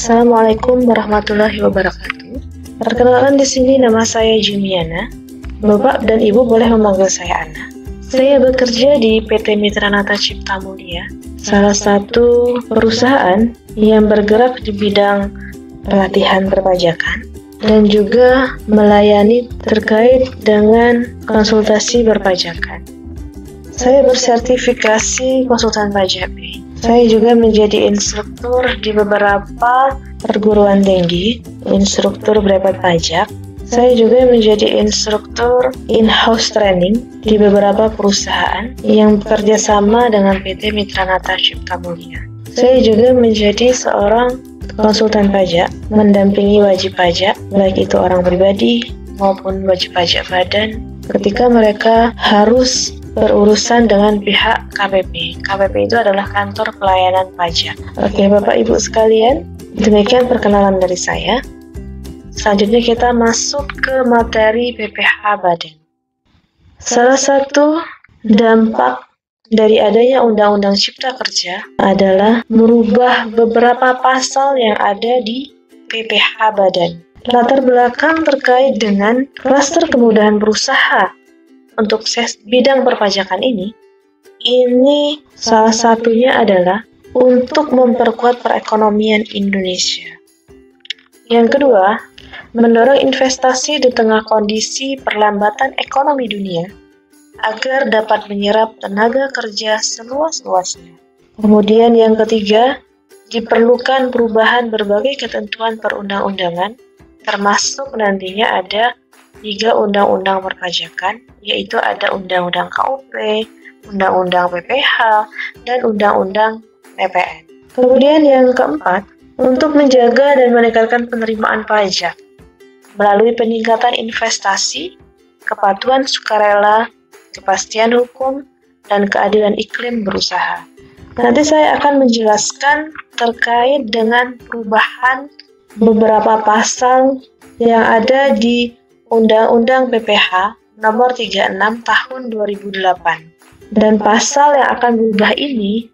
Assalamualaikum warahmatullahi wabarakatuh. Perkenalkan di sini nama saya Jumiana. Bapak dan Ibu boleh memanggil saya Ana. Saya bekerja di PT Mitra Nata Cipta Mulia, salah satu perusahaan yang bergerak di bidang pelatihan perpajakan dan juga melayani terkait dengan konsultasi perpajakan. Saya bersertifikasi konsultan pajak B. Saya juga menjadi instruktur di beberapa perguruan tinggi, instruktur brevet pajak. Saya juga menjadi instruktur in-house training di beberapa perusahaan yang bekerja sama dengan PT Mitra Nata Cipta Mulia. Saya juga menjadi seorang konsultan pajak, mendampingi wajib pajak, baik itu orang pribadi maupun wajib pajak badan, ketika mereka harus berurusan dengan pihak KPP. KPP itu adalah Kantor Pelayanan Pajak. Oke, Bapak Ibu sekalian, demikian perkenalan dari saya. Selanjutnya kita masuk ke materi PPh Badan. Salah satu dampak dari adanya Undang-Undang Cipta Kerja adalah merubah beberapa pasal yang ada di PPh Badan. Latar belakang terkait dengan klaster kemudahan berusaha untuk bidang perpajakan ini salah satunya adalah untuk memperkuat perekonomian Indonesia. Yang kedua, mendorong investasi di tengah kondisi perlambatan ekonomi dunia agar dapat menyerap tenaga kerja seluas-luasnya. Kemudian yang ketiga, diperlukan perubahan berbagai ketentuan perundang-undangan, termasuk nantinya ada 3 undang-undang perpajakan, yaitu ada Undang-Undang KUP, Undang-Undang PPh, dan Undang-Undang PPN. Kemudian yang keempat, untuk menjaga dan meningkatkan penerimaan pajak melalui peningkatan investasi, kepatuhan sukarela, kepastian hukum, dan keadilan iklim berusaha. Nanti saya akan menjelaskan terkait dengan perubahan beberapa pasal yang ada di Undang-Undang PPh nomor 36 tahun 2008. Dan pasal yang akan berubah ini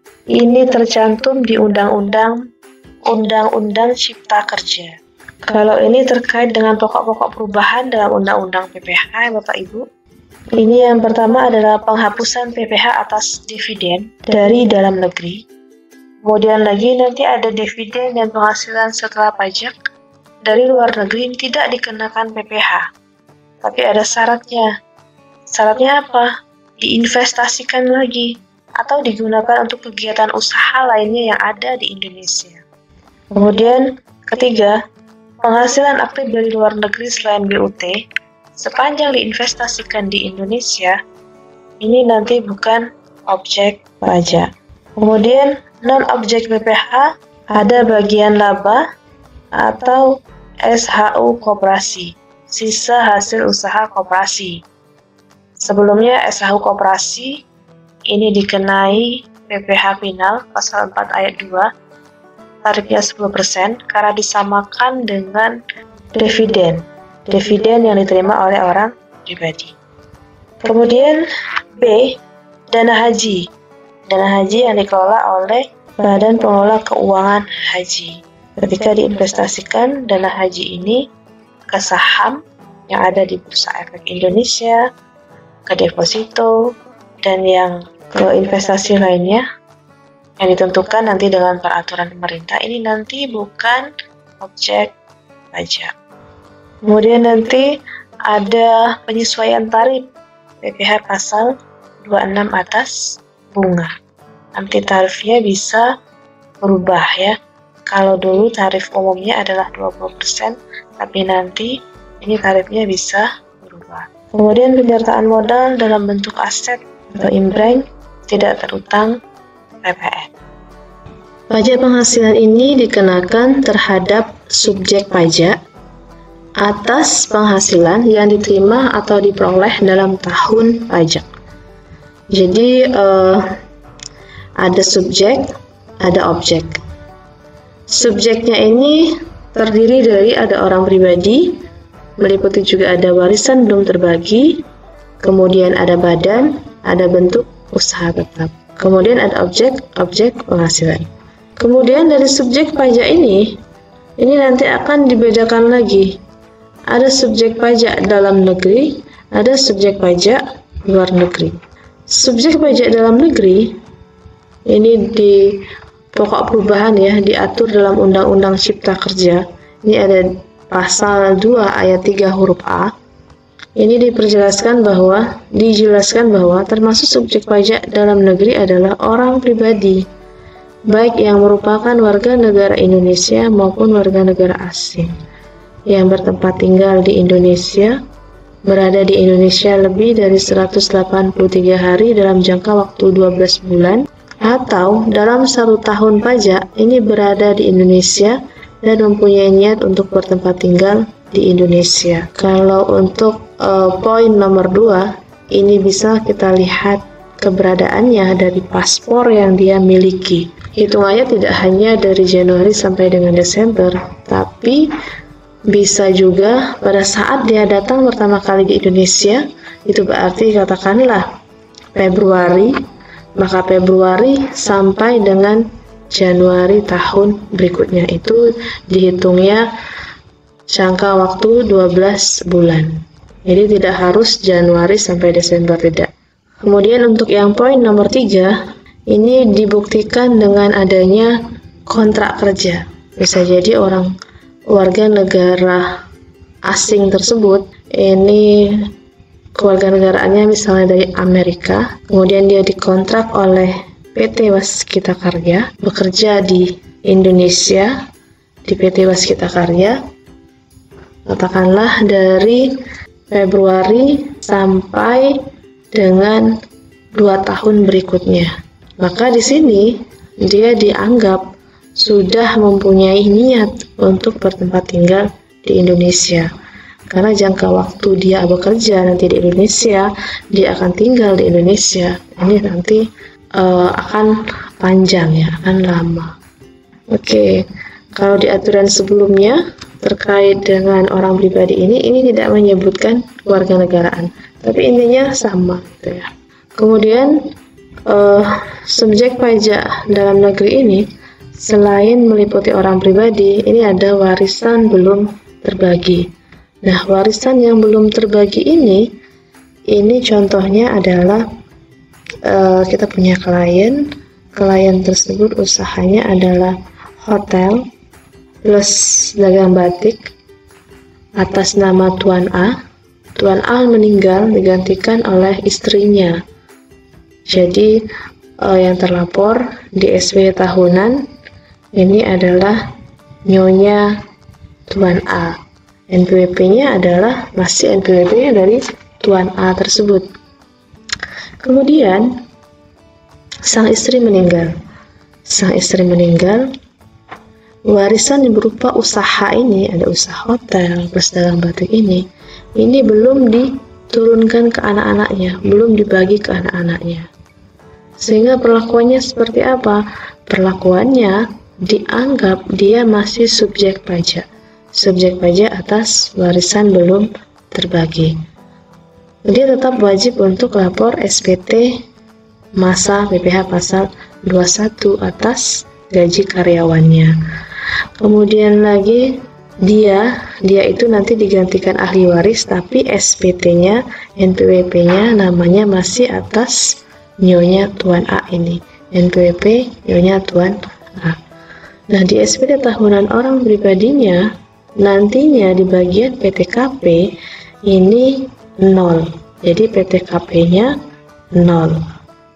tercantum di Undang-Undang Cipta Kerja. Kalau ini terkait dengan pokok-pokok perubahan dalam Undang-Undang PPh, Bapak Ibu. Ini yang pertama adalah penghapusan PPh atas dividen dari dalam negeri. Kemudian lagi nanti ada dividen dan penghasilan setelah pajak dari luar negeri yang tidak dikenakan PPh. Tapi ada syaratnya. Syaratnya apa? Diinvestasikan lagi atau digunakan untuk kegiatan usaha lainnya yang ada di Indonesia. Kemudian ketiga, penghasilan aktif dari luar negeri selain BUT sepanjang diinvestasikan di Indonesia ini nanti bukan objek pajak. Kemudian non-objek PPh ada bagian laba atau SHU koperasi, sisa hasil usaha koperasi. Sebelumnya SHU koperasi ini dikenai PPh final pasal 4 ayat 2, tarifnya 10% karena disamakan dengan dividen yang diterima oleh orang pribadi. Kemudian B, dana haji. Dana haji yang dikelola oleh Badan Pengelola Keuangan Haji. Ketika diinvestasikan dana haji ini ke saham yang ada di Bursa Efek Indonesia, ke deposito, dan yang ke investasi lainnya yang ditentukan nanti dengan peraturan pemerintah, ini nanti bukan objek pajak. Kemudian nanti ada penyesuaian tarif PPh pasal 26 atas bunga. Nanti tarifnya bisa berubah ya. Kalau dulu tarif umumnya adalah 20%, tapi nanti ini tarifnya bisa berubah. Kemudian penyertaan modal dalam bentuk aset atau imbreng tidak terutang PPN. Pajak penghasilan ini dikenakan terhadap subjek pajak atas penghasilan yang diterima atau diperoleh dalam tahun pajak. Jadi ada subjek, ada objek. Subjeknya ini terdiri dari ada orang pribadi, meliputi juga ada warisan belum terbagi, kemudian ada badan, ada bentuk usaha tetap. Kemudian ada objek penghasilan. Kemudian dari subjek pajak ini Ini nanti akan dibedakan lagi. Ada subjek pajak dalam negeri, ada subjek pajak luar negeri. Subjek pajak dalam negeri ini di pokok perubahan ya, diatur dalam Undang-Undang Cipta Kerja. Ini ada pasal 2 ayat 3 huruf A. Ini dijelaskan bahwa termasuk subjek pajak dalam negeri adalah orang pribadi, baik yang merupakan warga negara Indonesia maupun warga negara asing yang bertempat tinggal di Indonesia, berada di Indonesia lebih dari 183 hari dalam jangka waktu 12 bulan, atau dalam 1 tahun pajak ini berada di Indonesia dan mempunyai niat untuk bertempat tinggal di Indonesia. Kalau untuk poin nomor 2, ini bisa kita lihat keberadaannya dari paspor yang dia miliki. Hitungannya tidak hanya dari Januari sampai dengan Desember, tapi bisa juga pada saat dia datang pertama kali di Indonesia, itu berarti katakanlah Februari, maka Februari sampai dengan Januari tahun berikutnya itu dihitungnya jangka waktu 12 bulan. Jadi tidak harus Januari sampai Desember, tidak. Kemudian untuk yang poin nomor 3, ini dibuktikan dengan adanya kontrak kerja. Bisa jadi warga negara asing tersebut ini kewarganegaraannya misalnya dari Amerika, kemudian dia dikontrak oleh PT Waskita Karya, bekerja di Indonesia di PT Waskita Karya, katakanlah dari Februari sampai dengan 2 tahun berikutnya. Maka di sini dia dianggap sudah mempunyai niat untuk bertempat tinggal di Indonesia. Karena jangka waktu dia bekerja nanti di Indonesia, dia akan tinggal di Indonesia. Ini nanti akan panjang ya, akan lama. Oke, kalau di aturan sebelumnya terkait dengan orang pribadi ini tidak menyebutkan kewarganegaraan, tapi intinya sama gitu ya. Kemudian subjek pajak dalam negeri ini selain meliputi orang pribadi, ini ada warisan belum terbagi. Nah, warisan yang belum terbagi ini contohnya adalah kita punya klien tersebut usahanya adalah hotel plus dagang batik atas nama Tuan A. Tuan A meninggal digantikan oleh istrinya. Jadi yang terlapor di SP tahunan ini adalah Nyonya Tuan A. NPWP-nya adalah masih NPWP-nya dari Tuan A tersebut. Kemudian sang istri meninggal. Warisan yang berupa usaha ini, ada usaha hotel plus dagang batik ini belum diturunkan ke anak-anaknya, belum dibagi ke anak-anaknya. Sehingga perlakuannya seperti apa? Perlakuannya dianggap dia masih subjek pajak atas warisan belum terbagi. Dia tetap wajib untuk lapor SPT masa PPh pasal 21 atas gaji karyawannya. Kemudian lagi dia itu nanti digantikan ahli waris, tapi SPT-nya, NPWP-nya namanya masih atas Nyonya Tuan A ini. NPWP Nyonya Tuan A. Nah, di SPT tahunan orang pribadinya nantinya di bagian PTKP ini 0. Jadi PTKP-nya 0.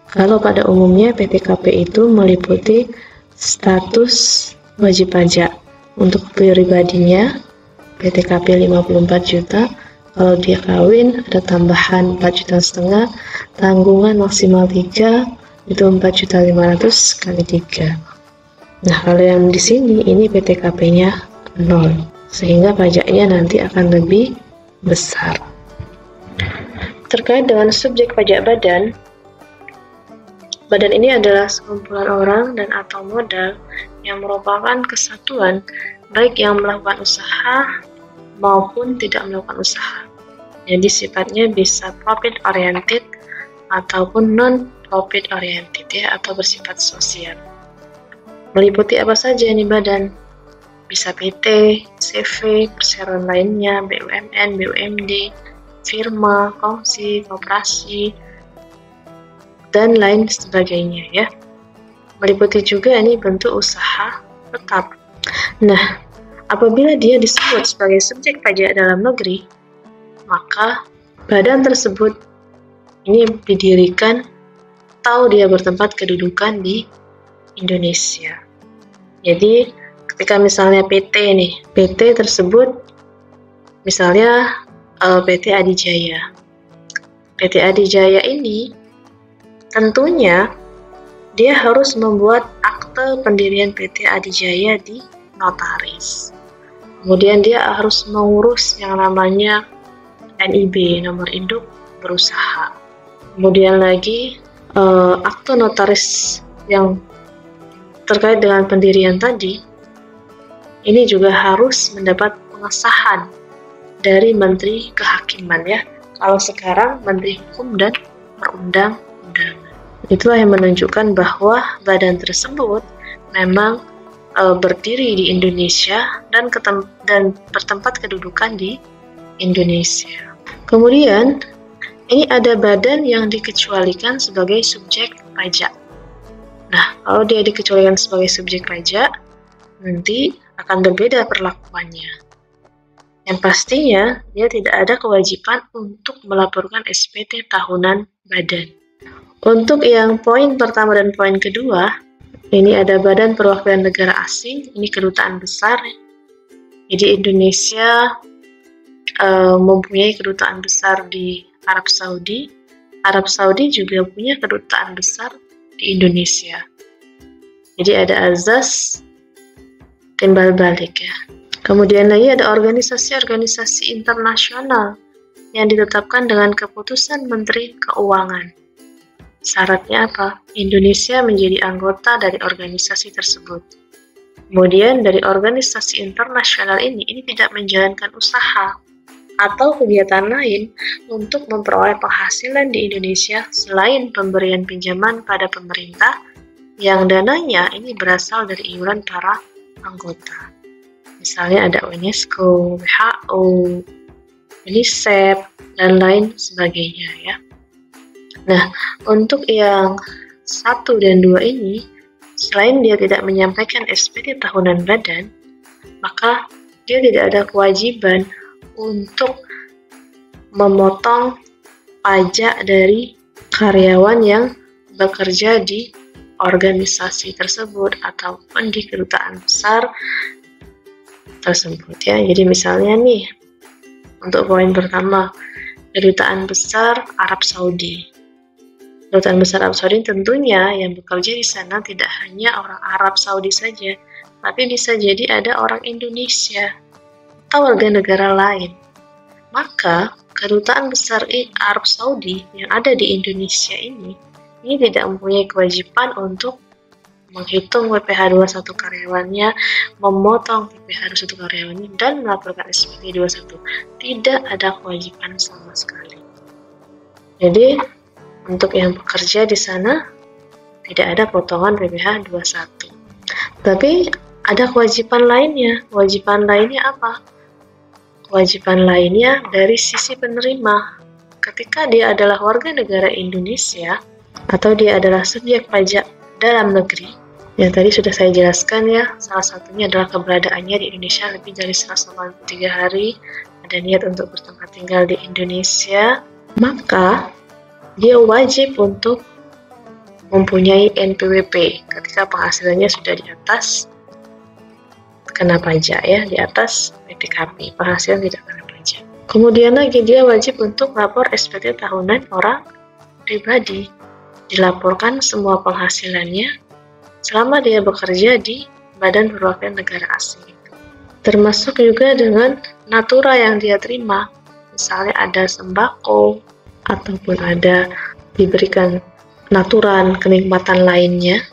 Kalau pada umumnya PTKP itu meliputi status wajib pajak. Untuk pribadinya PTKP 54 juta, kalau dia kawin ada tambahan 4,5 juta, tanggungan maksimal 3 itu 4.500.000 kali 3. Nah, kalau yang di sini ini PTKP-nya 0, sehingga pajaknya nanti akan lebih besar. Terkait dengan subjek pajak badan ini adalah sekumpulan orang dan atau modal yang merupakan kesatuan baik yang melakukan usaha maupun tidak melakukan usaha. Jadi sifatnya bisa profit oriented ataupun non profit oriented ya, atau bersifat sosial. Meliputi apa saja ini badan? bisa PT, CV, perseroan lainnya, BUMN, BUMD, firma, kongsi, koperasi, dan lain sebagainya ya. Meliputi juga ini bentuk usaha tetap. Nah, apabila dia disebut sebagai subjek pajak dalam negeri, maka badan tersebut ini didirikan atau dia bertempat kedudukan di Indonesia. Jadi ketika misalnya PT nih, PT tersebut misalnya PT Adijaya. PT Adijaya ini tentunya dia harus membuat akte pendirian PT Adijaya di notaris. Kemudian dia harus mengurus yang namanya NIB, nomor induk berusaha. Kemudian lagi akte notaris yang terkait dengan pendirian tadi, ini juga harus mendapat pengesahan dari Menteri Kehakiman ya. Kalau sekarang Menteri Hukum dan Perundang-undangan. Itulah yang menunjukkan bahwa badan tersebut memang berdiri di Indonesia dan bertempat kedudukan di Indonesia. Kemudian ini ada badan yang dikecualikan sebagai subjek pajak. Nah, kalau dia dikecualikan sebagai subjek pajak, nanti akan berbeda perlakuannya. Yang pastinya, dia tidak ada kewajiban untuk melaporkan SPT tahunan badan. Untuk yang poin pertama dan poin kedua, ini ada Badan Perwakilan Negara Asing, ini kedutaan besar. Jadi Indonesia mempunyai kedutaan besar di Arab Saudi. Arab Saudi juga punya kedutaan besar di Indonesia. Jadi ada azas timbal balik ya. Kemudian lagi ada organisasi-organisasi internasional yang ditetapkan dengan keputusan Menteri Keuangan. Syaratnya apa? Indonesia menjadi anggota dari organisasi tersebut. Kemudian dari organisasi internasional ini tidak menjalankan usaha atau kegiatan lain untuk memperoleh penghasilan di Indonesia selain pemberian pinjaman pada pemerintah yang dananya ini berasal dari iuran para anggota. Misalnya ada UNESCO, WHO, UNICEF, dan lain sebagainya ya. Nah, untuk yang 1 dan 2 ini, selain dia tidak menyampaikan SPT tahunan badan, maka dia tidak ada kewajiban untuk memotong pajak dari karyawan yang bekerja di organisasi tersebut ataupun di kedutaan besar tersebut ya. Jadi misalnya nih, untuk poin pertama, kedutaan besar Arab Saudi. Kedutaan besar Arab Saudi tentunya yang bekerja di sana tidak hanya orang Arab Saudi saja, tapi bisa jadi ada orang Indonesia atau warga negara lain. Maka kedutaan besar Arab Saudi yang ada di Indonesia ini tidak mempunyai kewajiban untuk menghitung PPh 21 karyawannya, memotong PPh 21 karyawannya, dan melaporkan SPT 21. Tidak ada kewajiban sama sekali. Jadi untuk yang bekerja di sana tidak ada potongan PPh 21. Tapi ada kewajiban lainnya. Kewajiban lainnya apa? Kewajiban lainnya dari sisi penerima. Ketika dia adalah warga negara Indonesia atau dia adalah subjek pajak dalam negeri, yang tadi sudah saya jelaskan ya, salah satunya adalah keberadaannya di Indonesia lebih dari 183 hari, ada niat untuk bertempat tinggal di Indonesia, maka dia wajib untuk mempunyai NPWP ketika penghasilannya sudah di atas kena pajak ya, di atas PTKP, penghasilan tidak kena pajak. Kemudian lagi dia wajib untuk lapor SPT tahunan orang pribadi, dilaporkan semua penghasilannya selama dia bekerja di Badan Perwakilan Negara Asing. Termasuk juga dengan natura yang dia terima, misalnya ada sembako ataupun ada diberikan naturan kenikmatan lainnya,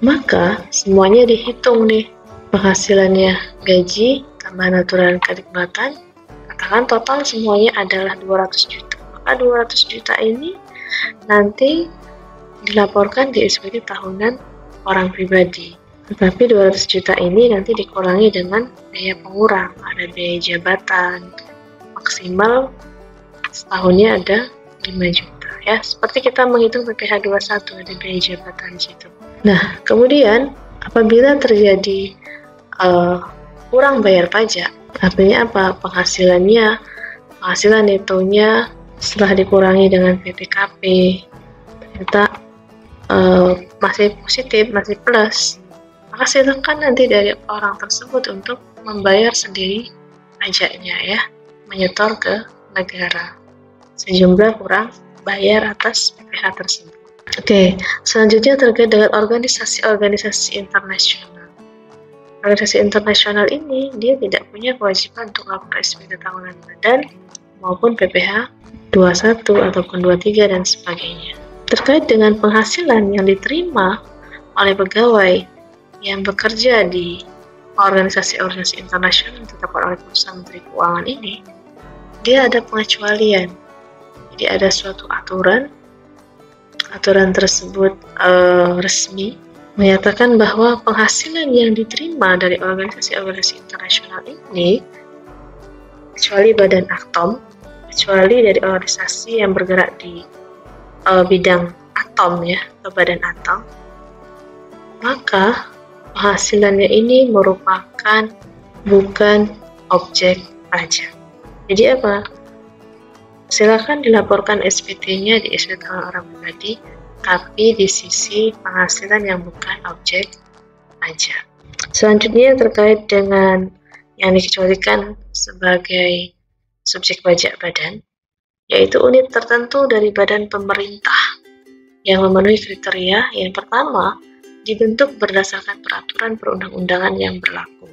maka semuanya dihitung nih. Penghasilannya gaji tambah natural kenikmatan, katakan total semuanya adalah 200 juta. Maka 200 juta ini nanti dilaporkan di SPT tahunan orang pribadi. Tetapi 200 juta ini nanti dikurangi dengan biaya pengurang, ada biaya jabatan, maksimal setahunnya ada 5 juta ya. Seperti kita menghitung PPh 21 ada biaya jabatan di situ. Nah, kemudian apabila terjadi kurang bayar pajak, artinya apa? Penghasilan netonya setelah dikurangi dengan PPKP ternyata masih positif, masih plus, maka silakan nanti dari orang tersebut untuk membayar sendiri pajaknya ya, menyetor ke negara sejumlah kurang bayar atas PPh tersebut. Oke, selanjutnya terkait dengan organisasi-organisasi internasional. Organisasi internasional ini dia tidak punya kewajiban untuk lapor SPT tahunan badan maupun PPh 21 ataupun 23 dan sebagainya. Terkait dengan penghasilan yang diterima oleh pegawai yang bekerja di organisasi-organisasi internasional ditetapkan oleh perusahaan Menteri Keuangan ini, dia ada pengecualian. Jadi ada suatu aturan tersebut resmi menyatakan bahwa penghasilan yang diterima dari organisasi-organisasi internasional ini, kecuali Badan Atom, kecuali dari organisasi yang bergerak di bidang atom ya, atau Badan Atom, maka penghasilannya ini merupakan bukan objek pajak. Jadi apa? Silakan dilaporkan SPT-nya di SPT orang pribadi, tapi di sisi penghasilan yang bukan objek pajak. Selanjutnya terkait dengan yang dikecualikan sebagai subjek pajak badan, yaitu unit tertentu dari badan pemerintah yang memenuhi kriteria. Yang pertama, dibentuk berdasarkan peraturan perundang-undangan yang berlaku.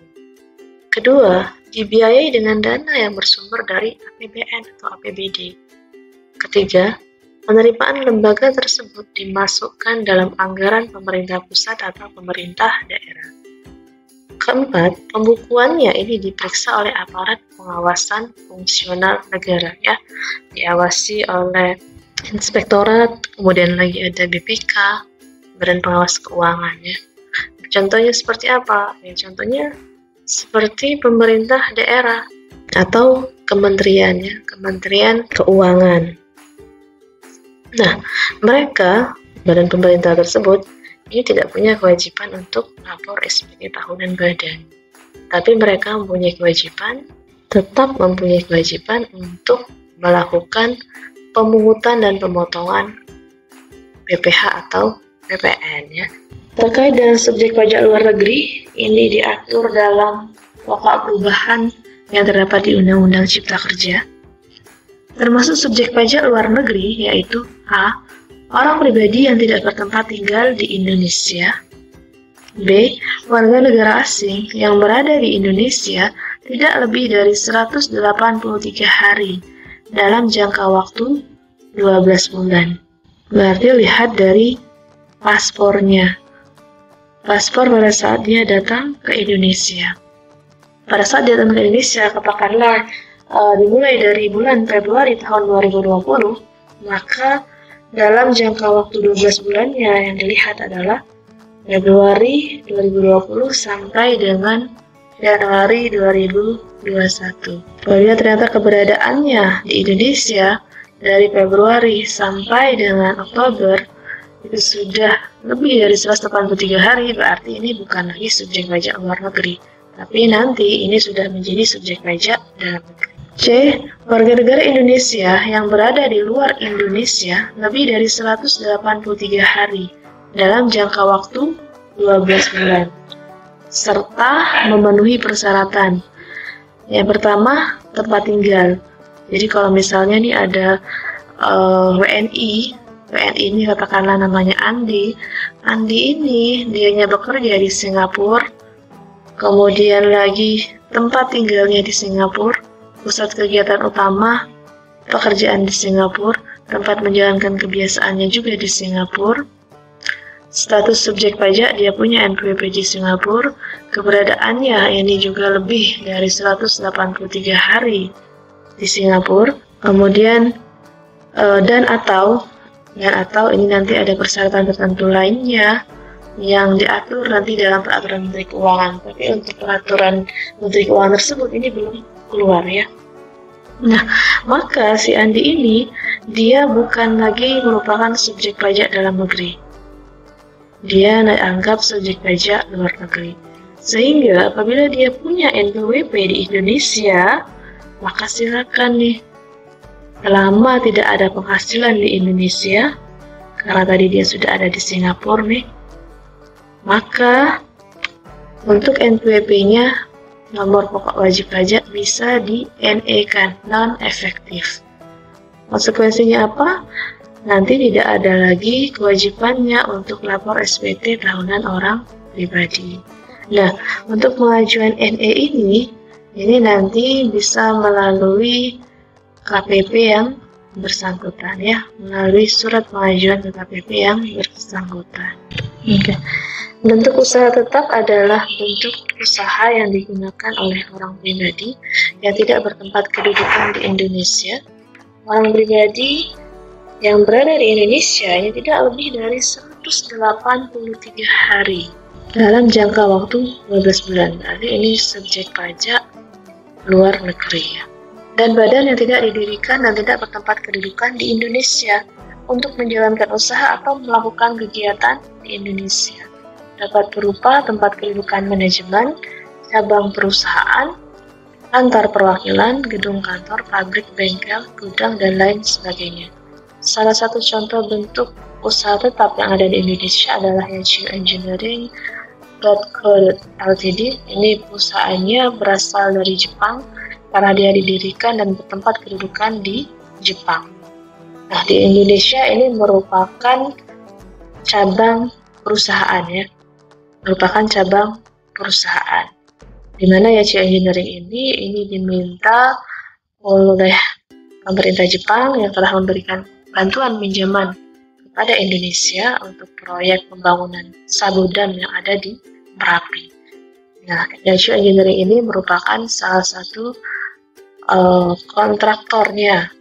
Kedua, dibiayai dengan dana yang bersumber dari APBN atau APBD. Ketiga, penerimaan lembaga tersebut dimasukkan dalam anggaran pemerintah pusat atau pemerintah daerah. Keempat, pembukuannya ini diperiksa oleh aparat pengawasan fungsional negara ya, diawasi oleh inspektorat, kemudian lagi ada BPK, Badan Pengawas Keuangan ya. Contohnya seperti apa? Ya, contohnya seperti pemerintah daerah atau kementeriannya, Kementerian Keuangan. Nah, mereka, badan pemerintah tersebut, ini tidak punya kewajiban untuk lapor SPT tahunan badan. Tapi mereka tetap mempunyai kewajiban untuk melakukan pemungutan dan pemotongan PPh atau PPN ya. Terkait dengan subjek pajak luar negeri, ini diatur dalam pokok perubahan yang terdapat di Undang-Undang Cipta Kerja. Termasuk subjek pajak luar negeri yaitu A. Orang pribadi yang tidak bertempat tinggal di Indonesia. B. Warga negara asing yang berada di Indonesia tidak lebih dari 183 hari dalam jangka waktu 12 bulan. Berarti lihat dari paspornya. Paspor pada saat dia datang ke Indonesia. Pada saat dia datang ke Indonesia, katakanlah dimulai dari bulan Februari tahun 2020, maka dalam jangka waktu 12 bulannya yang dilihat adalah Februari 2020 sampai dengan Januari 2021. Apabila ternyata keberadaannya di Indonesia dari Februari sampai dengan Oktober itu sudah lebih dari 183 hari, berarti ini bukan lagi subjek pajak luar negeri, tapi nanti ini sudah menjadi subjek pajak dalam negeri. C. Warga negara Indonesia yang berada di luar Indonesia lebih dari 183 hari dalam jangka waktu 12 bulan, serta memenuhi persyaratan. Yang pertama, tempat tinggal. Jadi kalau misalnya nih ada WNI ini katakanlah namanya Andi ini dianya bekerja di Singapura, kemudian lagi tempat tinggalnya di Singapura, pusat kegiatan utama pekerjaan di Singapura, tempat menjalankan kebiasaannya juga di Singapura, status subjek pajak dia punya NPWP di Singapura, keberadaannya ini juga lebih dari 183 hari di Singapura, kemudian dan atau ini nanti ada persyaratan tertentu lainnya, yang diatur nanti dalam peraturan Menteri Keuangan. Tapi untuk peraturan Menteri Keuangan tersebut ini belum keluar ya. Nah, maka si Andi ini dia bukan lagi merupakan subjek pajak dalam negeri. Dia dianggap subjek pajak luar negeri. Sehingga apabila dia punya NPWP di Indonesia, maka silakan nih. Selama tidak ada penghasilan di Indonesia, karena tadi dia sudah ada di Singapura nih, maka untuk NPWP-nya nomor pokok wajib pajak bisa di-NE-kan, non-efektif. Konsekuensinya apa? Nanti tidak ada lagi kewajibannya untuk lapor SPT tahunan orang pribadi. Nah, untuk pengajuan NE ini nanti bisa melalui KPP yang bersangkutan ya, melalui surat pengajuan ke KPP yang bersangkutan. Oke. Bentuk usaha tetap adalah bentuk usaha yang digunakan oleh orang pribadi yang tidak bertempat kedudukan di Indonesia. Orang pribadi yang berada di Indonesia yang tidak lebih dari 183 hari dalam jangka waktu 12 bulan. Berarti ini subjek pajak luar negeri ya. Dan badan yang tidak didirikan dan tidak bertempat kedudukan di Indonesia untuk menjalankan usaha atau melakukan kegiatan di Indonesia. Dapat berupa tempat kedudukan manajemen, cabang perusahaan, kantor perwakilan, gedung kantor, pabrik, bengkel, gudang, dan lain sebagainya. Salah satu contoh bentuk usaha tetap yang ada di Indonesia adalah Yachiyo Engineering Co. Ltd. Ini perusahaannya berasal dari Jepang karena dia didirikan dan bertempat kedudukan di Jepang. Nah, di Indonesia ini merupakan cabang perusahaan ya. Merupakan cabang perusahaan. Di mana Yachiyo Engineering ini diminta oleh pemerintah Jepang yang telah memberikan bantuan pinjaman kepada Indonesia untuk proyek pembangunan sabodam yang ada di Merapi. Nah, Yachiyo Engineering ini merupakan salah satu kontraktornya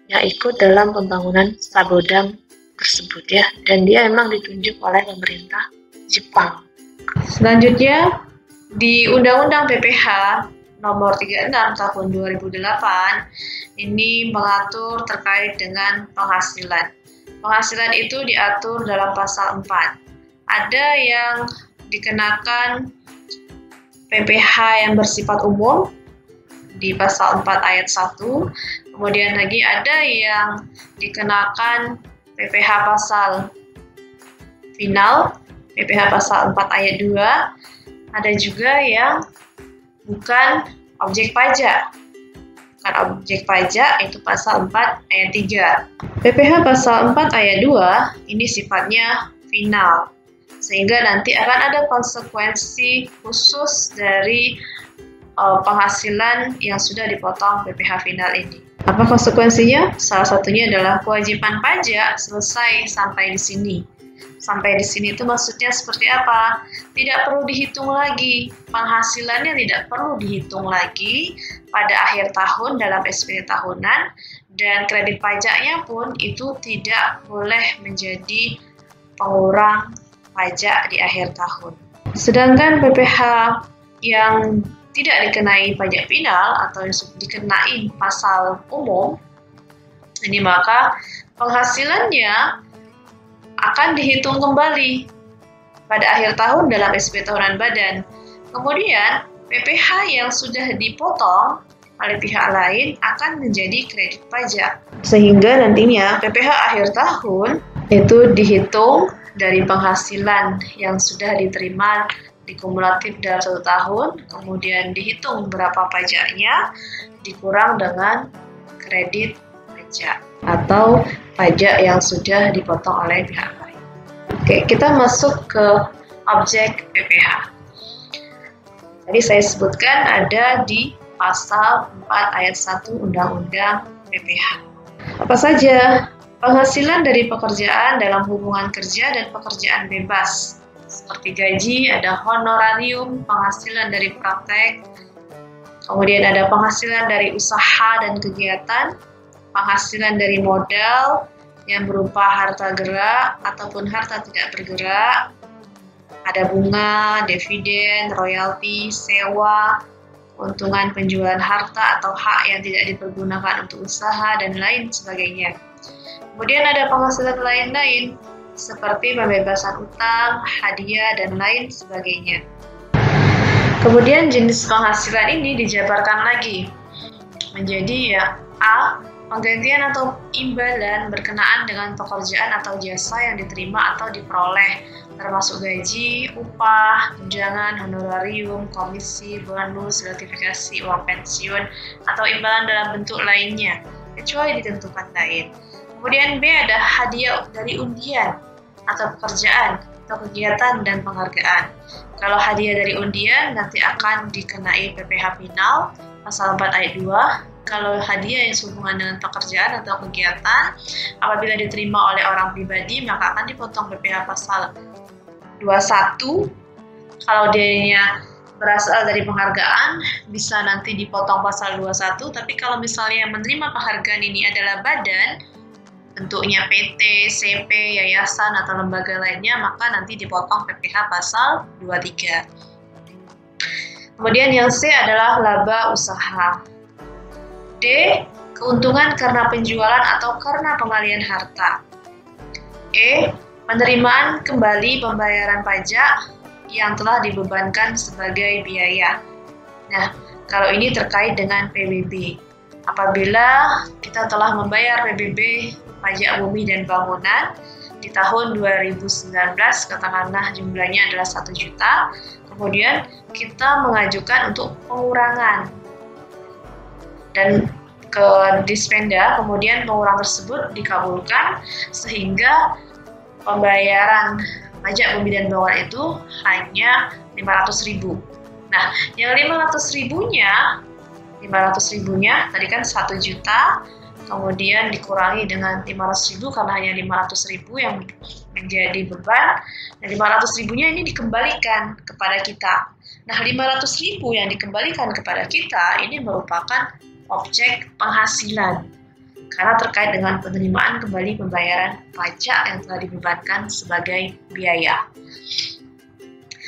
yang ikut dalam pembangunan sabodam tersebut ya, dan dia memang ditunjuk oleh pemerintah Jepang. Selanjutnya di Undang-Undang PPH nomor 36 tahun 2008 ini mengatur terkait dengan penghasilan. Penghasilan itu diatur dalam pasal 4. Ada yang dikenakan PPH yang bersifat umum di pasal 4 ayat 1. Kemudian lagi ada yang dikenakan PPH pasal final, PPH pasal 4 ayat 2, ada juga yang bukan objek pajak. Bukan objek pajak, itu pasal 4 ayat 3. PPH pasal 4 ayat 2 ini sifatnya final, sehingga nanti akan ada konsekuensi khusus dari penghasilan yang sudah dipotong PPH final ini. Apa konsekuensinya? Salah satunya adalah kewajiban pajak selesai sampai di sini. Sampai di sini itu maksudnya seperti apa? Tidak perlu dihitung lagi. Penghasilannya tidak perlu dihitung lagi pada akhir tahun dalam SPT tahunan, dan kredit pajaknya pun itu tidak boleh menjadi pengurang pajak di akhir tahun. Sedangkan PPH yang tidak dikenai pajak final atau yang dikenai pasal umum, ini maka penghasilannya akan dihitung kembali pada akhir tahun dalam SPT tahunan badan. Kemudian PPH yang sudah dipotong oleh pihak lain akan menjadi kredit pajak. Sehingga nantinya PPH akhir tahun itu dihitung dari penghasilan yang sudah diterima dikumulatif dalam 1 tahun, kemudian dihitung berapa pajaknya, dikurang dengan kredit pajak atau pajak yang sudah dipotong oleh pihak lain. Oke, kita masuk ke objek PPH. Tadi saya sebutkan ada di pasal 4 ayat 1 Undang-Undang PPH. Apa saja? Penghasilan dari pekerjaan dalam hubungan kerja dan pekerjaan bebas. Seperti gaji, ada honorarium, penghasilan dari praktek, kemudian ada penghasilan dari usaha dan kegiatan, penghasilan dari modal, yang berupa harta gerak ataupun harta tidak bergerak, ada bunga, dividen, royalti, sewa, keuntungan penjualan harta atau hak yang tidak dipergunakan untuk usaha, dan lain sebagainya. Kemudian ada penghasilan lain-lain seperti pembebasan utang, hadiah, dan lain sebagainya. Kemudian jenis penghasilan ini dijabarkan lagi menjadi A. Penggantian atau imbalan berkenaan dengan pekerjaan atau jasa yang diterima atau diperoleh, termasuk gaji, upah, tunjangan, honorarium, komisi, bonus, gratifikasi, uang pensiun, atau imbalan dalam bentuk lainnya, kecuali ditentukan lain. Kemudian B, ada hadiah dari undian atau pekerjaan atau kegiatan dan penghargaan. Kalau hadiah dari undian nanti akan dikenai PPh Final pasal 4 ayat 2. Kalau hadiah yang sehubungan dengan pekerjaan atau kegiatan apabila diterima oleh orang pribadi maka akan dipotong PPh pasal 21. Kalau dianya berasal dari penghargaan bisa nanti dipotong pasal 21, tapi kalau misalnya yang menerima penghargaan ini adalah badan, bentuknya PT, CP, yayasan, atau lembaga lainnya, maka nanti dipotong PPh pasal 23. Kemudian yang C adalah laba usaha. D. Keuntungan karena penjualan atau karena pengalian harta. E. Penerimaan kembali pembayaran pajak yang telah dibebankan sebagai biaya. Nah, kalau ini terkait dengan PBB. Apabila kita telah membayar PBB pajak bumi dan bangunan di tahun 2019, katakanlah jumlahnya adalah 1 juta, kemudian kita mengajukan untuk pengurangan dan ke Dispenda, kemudian pengurangan tersebut dikabulkan sehingga pembayaran pajak bumi dan bangunan itu hanya 500.000. Nah, yang 500.000-nya tadi kan 1 juta, kemudian dikurangi dengan 500.000 karena hanya 500.000 yang menjadi beban, dan 500.000-nya ini dikembalikan kepada kita. Nah, 500.000 yang dikembalikan kepada kita ini merupakan objek penghasilan karena terkait dengan penerimaan kembali pembayaran pajak yang telah dibebankan sebagai biaya.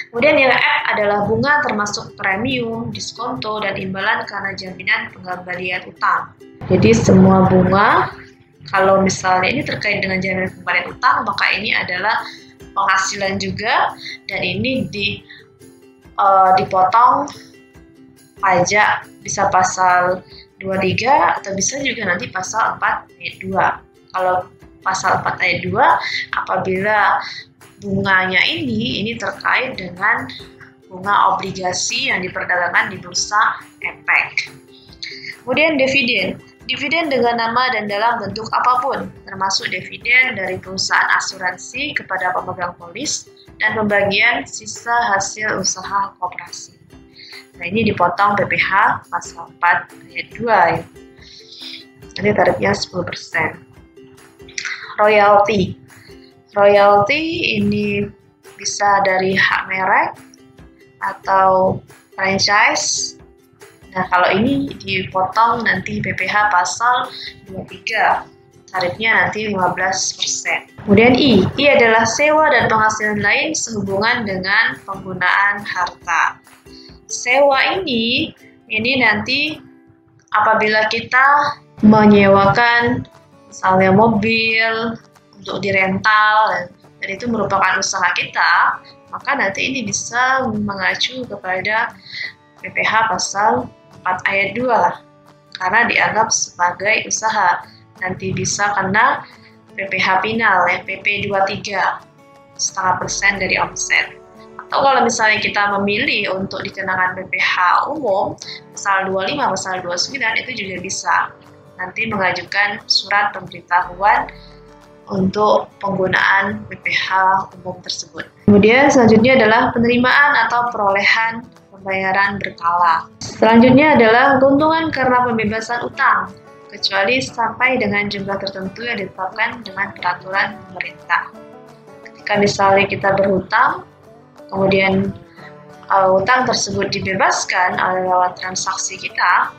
Kemudian yang F adalah bunga termasuk premium, diskonto, dan imbalan karena jaminan pengembalian utang. Jadi semua bunga, kalau misalnya ini terkait dengan jaminan pengembalian utang, maka ini adalah penghasilan juga, dan ini dipotong pajak bisa pasal 23 atau bisa juga nanti pasal 4 ayat 2. Kalau pasal 4 ayat 2 apabila bunganya ini terkait dengan bunga obligasi yang diperdagangkan di bursa efek. Kemudian dividen. Dividen dengan nama dan dalam bentuk apapun, termasuk dividen dari perusahaan asuransi kepada pemegang polis dan pembagian sisa hasil usaha koperasi. Nah, ini dipotong PPh pasal 4 ayat 2 ya. Ini tarifnya 10%. Royalti. Royalti ini bisa dari hak merek atau franchise. Nah, kalau ini dipotong nanti PPh pasal 23. Tarifnya nanti 15%. Kemudian I adalah sewa dan penghasilan lain sehubungan dengan penggunaan harta. Sewa ini nanti apabila kita menyewakan misalnya mobil untuk dirental dan itu merupakan usaha kita, maka nanti ini bisa mengacu kepada PPh pasal 4 ayat 2 karena dianggap sebagai usaha. Nanti bisa kena PPh Final ya, PP 23 0,5% dari omset. Atau kalau misalnya kita memilih untuk dikenakan PPh umum pasal 25, pasal 29 itu juga bisa nanti mengajukan surat pemberitahuan untuk penggunaan PPh umum tersebut. Kemudian selanjutnya adalah penerimaan atau perolehan pembayaran berkala. Selanjutnya adalah keuntungan karena pembebasan utang, kecuali sampai dengan jumlah tertentu yang ditetapkan dengan peraturan pemerintah. Ketika misalnya kita berhutang, kemudian utang tersebut dibebaskan lewat transaksi kita,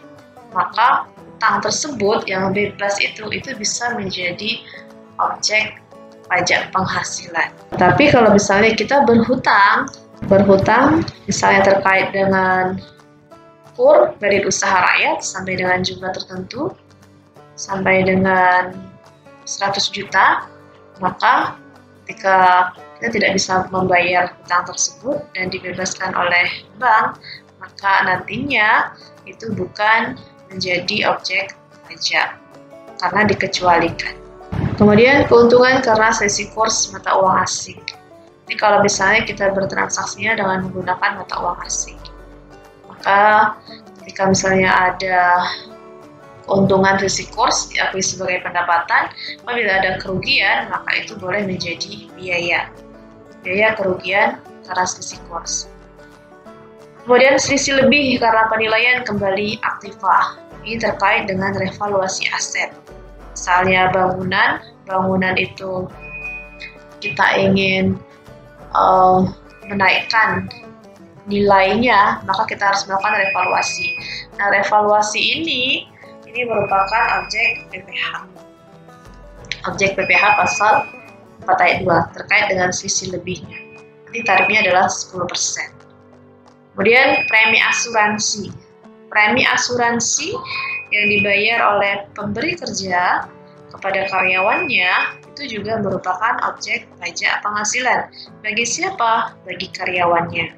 maka utang tersebut yang bebas itu bisa menjadi objek pajak penghasilan. Tapi kalau misalnya kita berhutang misalnya terkait dengan KUR dari usaha rakyat sampai dengan jumlah tertentu, sampai dengan 100 juta, maka ketika kita tidak bisa membayar hutang tersebut dan dibebaskan oleh bank, maka nantinya itu bukan menjadi objek pajak karena dikecualikan. Kemudian keuntungan karena selisih kurs mata uang asing. Ini kalau misalnya kita bertransaksinya dengan menggunakan mata uang asing, maka ketika misalnya ada keuntungan selisih kurs diakui sebagai pendapatan, apabila ada kerugian maka itu boleh menjadi biaya kerugian karena selisih kurs. Kemudian selisih lebih karena penilaian kembali aktiva. Ini terkait dengan revaluasi aset. Misalnya bangunan itu kita ingin menaikkan nilainya, maka kita harus melakukan revaluasi. Nah, revaluasi ini merupakan objek PPh. Objek PPh pasal 4 ayat 2 terkait dengan selisih lebihnya. Nanti tarifnya adalah 10%. Kemudian premi asuransi. Premi asuransi yang dibayar oleh pemberi kerja kepada karyawannya itu juga merupakan objek pajak penghasilan. Bagi siapa? Bagi karyawannya.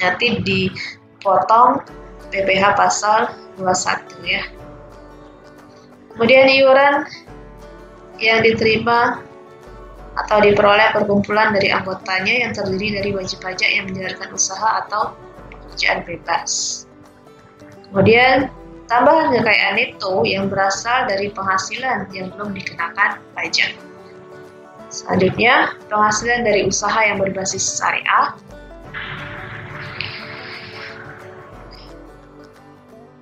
Nanti dipotong PPh pasal 21 ya. Kemudian iuran yang diterima atau diperoleh perkumpulan dari anggotanya yang terdiri dari wajib pajak yang menjalankan usaha atau pekerjaan bebas. Kemudian tambahan kekayaan neto yang berasal dari penghasilan yang belum dikenakan pajak. Selanjutnya, penghasilan dari usaha yang berbasis syariah.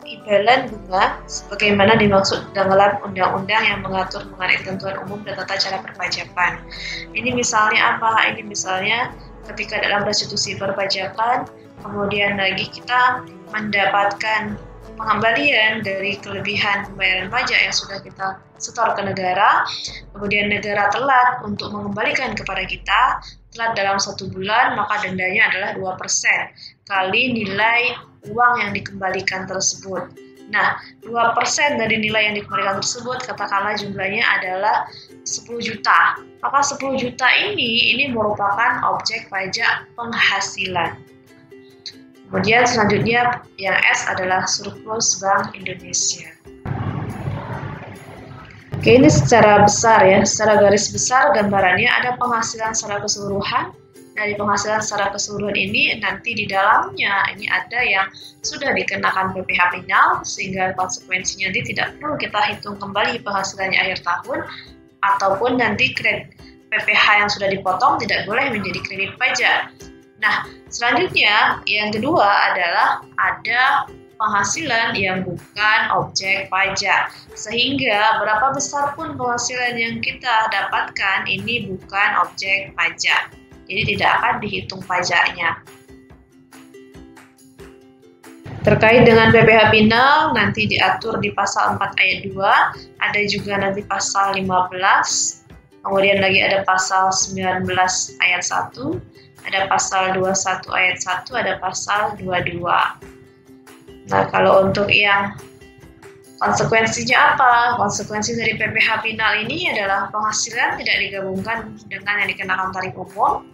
Imbalan bunga sebagaimana dimaksud dalam undang-undang yang mengatur mengenai ketentuan umum dan tata cara perpajakan. Ini misalnya apa? Ini misalnya ketika dalam restitusi perpajakan, kemudian lagi kita mendapatkan pengembalian dari kelebihan pembayaran pajak yang sudah kita setor ke negara, kemudian negara telat untuk mengembalikan kepada kita, telat dalam 1 bulan, maka dendanya adalah 2% kali nilai uang yang dikembalikan tersebut. Nah, 2% dari nilai yang dikembalikan tersebut, katakanlah jumlahnya adalah 10 juta. Maka 10 juta ini merupakan objek pajak penghasilan. Kemudian selanjutnya yang S adalah surplus Bank Indonesia. Oke, ini secara besar ya, secara garis besar gambarannya ada penghasilan secara keseluruhan. Dari penghasilan secara keseluruhan ini nanti di dalamnya ini ada yang sudah dikenakan PPh final sehingga konsekuensinya nanti tidak perlu kita hitung kembali penghasilannya akhir tahun, ataupun nanti kredit PPh yang sudah dipotong tidak boleh menjadi kredit pajak. Nah, selanjutnya yang kedua adalah ada penghasilan yang bukan objek pajak, sehingga berapa besar pun penghasilan yang kita dapatkan ini bukan objek pajak, jadi tidak akan dihitung pajaknya. Terkait dengan PPh final nanti diatur di pasal 4 ayat 2, ada juga nanti pasal 15, kemudian lagi ada pasal 19 ayat 1, ada pasal 21 ayat 1, ada pasal 22. Nah, kalau untuk yang konsekuensinya apa? Konsekuensi dari PPh final ini adalah penghasilan tidak digabungkan dengan yang dikenakan tarif umum,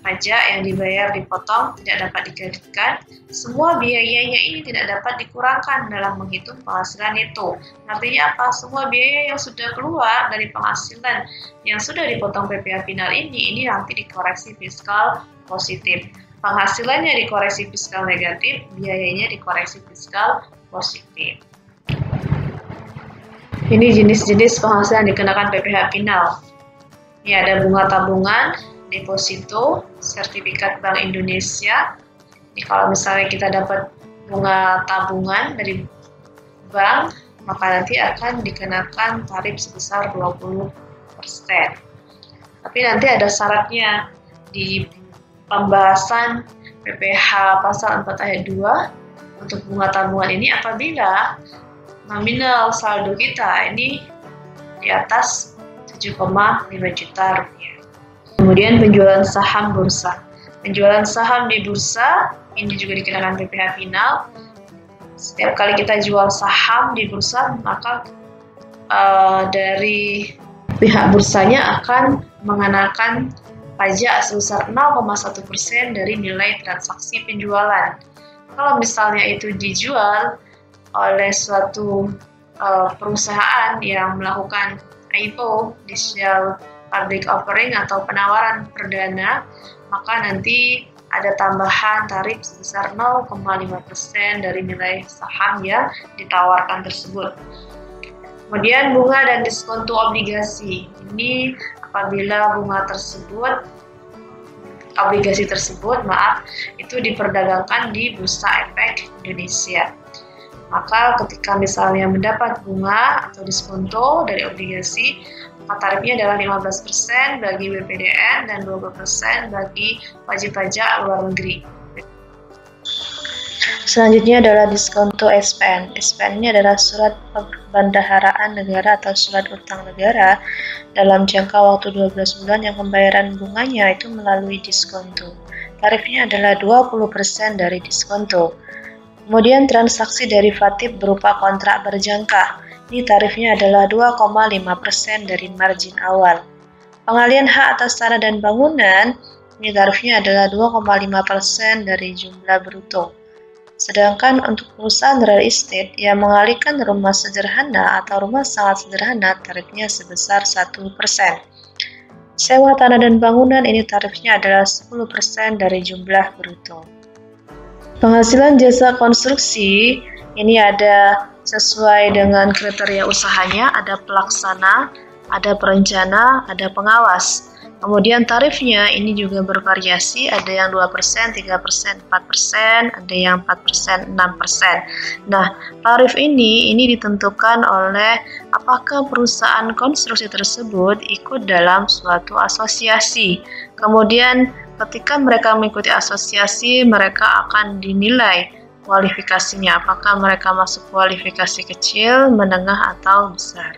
pajak yang dibayar dipotong tidak dapat dikreditkan, semua biayanya ini tidak dapat dikurangkan dalam menghitung penghasilan neto. Artinya apa? Semua biaya yang sudah keluar dari penghasilan yang sudah dipotong PPh final ini nanti dikoreksi fiskal positif. Penghasilannya dikoreksi fiskal negatif, biayanya dikoreksi fiskal positif. Ini jenis-jenis penghasilan dikenakan PPh final. Ini ada bunga tabungan, deposito, sertifikat Bank Indonesia. Ini kalau misalnya kita dapat bunga tabungan dari bank, maka nanti akan dikenakan tarif sebesar 20%. Tapi nanti ada syaratnya di pembahasan PPh pasal 4 ayat 2 untuk bunga tabungan ini apabila nominal saldo kita ini di atas 7,5 juta rupiah. Kemudian penjualan saham bursa. Penjualan saham di bursa ini juga dikenakan PPh final. Setiap kali kita jual saham di bursa, maka dari pihak bursanya akan mengenakan pajak sebesar 0,1% dari nilai transaksi penjualan. Kalau misalnya itu dijual oleh suatu perusahaan yang melakukan IPO, initial public offering atau penawaran perdana, maka nanti ada tambahan tarif sebesar 0,5% dari nilai saham yang ditawarkan tersebut. Kemudian bunga dan diskonto obligasi. Ini apabila obligasi tersebut itu diperdagangkan di Bursa Efek Indonesia. Maka ketika misalnya mendapat bunga atau diskonto dari obligasi, maka tarifnya adalah 15% bagi BPDN dan 20% bagi wajib pajak luar negeri. Selanjutnya adalah diskonto SPN. SPN ini adalah surat perbendaharaan negara atau surat utang negara dalam jangka waktu 12 bulan yang pembayaran bunganya itu melalui diskonto. Tarifnya adalah 20% dari diskonto. Kemudian transaksi derivatif berupa kontrak berjangka. Ini tarifnya adalah 2,5% dari margin awal. Pengalian hak atas tanah dan bangunan, ini tarifnya adalah 2,5% dari jumlah bruto. Sedangkan untuk perusahaan real estate yang mengalihkan rumah sederhana atau rumah sangat sederhana, tarifnya sebesar 1%. Sewa tanah dan bangunan, ini tarifnya adalah 10% dari jumlah bruto. Penghasilan jasa konstruksi, ini ada sesuai dengan kriteria usahanya, ada pelaksana, ada perencana, ada pengawas. Kemudian tarifnya ini juga bervariasi, ada yang 2%, 3%, 4%, ada yang 4%, 6%. Nah, tarif ini ditentukan oleh apakah perusahaan konstruksi tersebut ikut dalam suatu asosiasi. Kemudian ketika mereka mengikuti asosiasi, mereka akan dinilai kualifikasinya, apakah mereka masuk kualifikasi kecil, menengah, atau besar.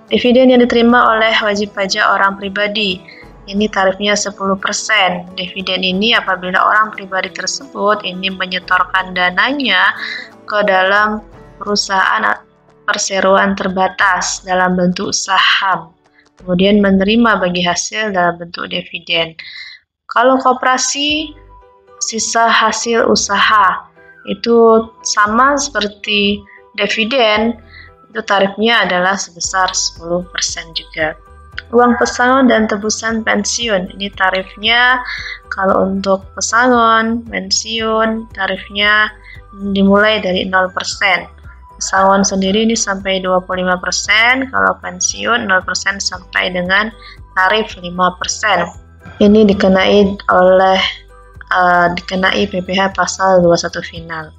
Dividen yang diterima oleh wajib pajak orang pribadi, ini tarifnya 10%. Dividen ini apabila orang pribadi tersebut ini menyetorkan dananya ke dalam perusahaan perseroan terbatas dalam bentuk saham, kemudian menerima bagi hasil dalam bentuk dividen. Kalau koperasi, sisa hasil usaha itu sama seperti dividen, itu tarifnya adalah sebesar 10% juga. Uang pesangon dan tebusan pensiun, ini tarifnya kalau untuk pesangon, pensiun, tarifnya dimulai dari 0%. Pesangon sendiri ini sampai 25%, kalau pensiun 0% sampai dengan tarif 5%. Ini dikenai PPh pasal 21 final.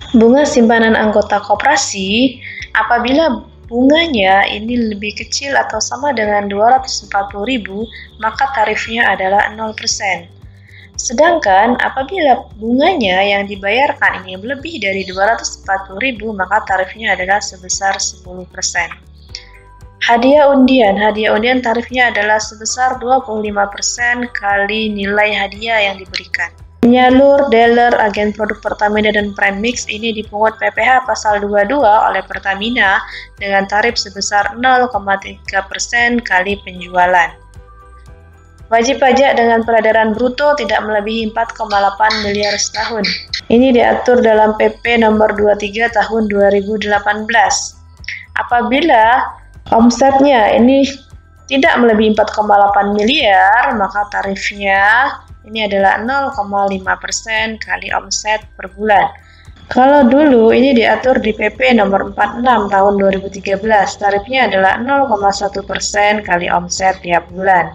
Bunga simpanan anggota koperasi, apabila bunganya ini lebih kecil atau sama dengan 240.000, maka tarifnya adalah 0%. Sedangkan apabila bunganya yang dibayarkan ini lebih dari 240.000, maka tarifnya adalah sebesar 10%. Hadiah undian tarifnya adalah sebesar 25% kali nilai hadiah yang diberikan. Penyalur, dealer, agen produk Pertamina dan Premix ini dipungut PPh pasal 22 oleh Pertamina dengan tarif sebesar 0,3% kali penjualan. Wajib pajak dengan peredaran bruto tidak melebihi 4,8 miliar setahun. Ini diatur dalam PP nomor 23 tahun 2018. Apabila omsetnya ini tidak melebihi 4,8 miliar, maka tarifnya ini adalah 0,5% kali omset per bulan. Kalau dulu ini diatur di PP nomor 46 tahun 2013, tarifnya adalah 0,1% kali omset tiap bulan.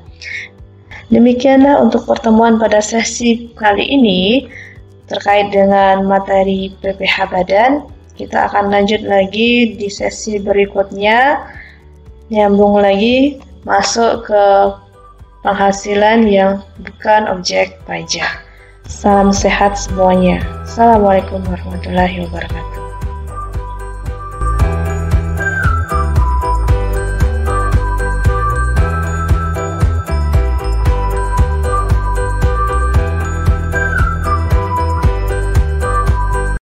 Demikianlah untuk pertemuan pada sesi kali ini terkait dengan materi PPh Badan. Kita akan lanjut lagi di sesi berikutnya, nyambung lagi masuk ke penghasilan yang bukan objek pajak. Salam sehat semuanya. Assalamualaikum warahmatullahi wabarakatuh.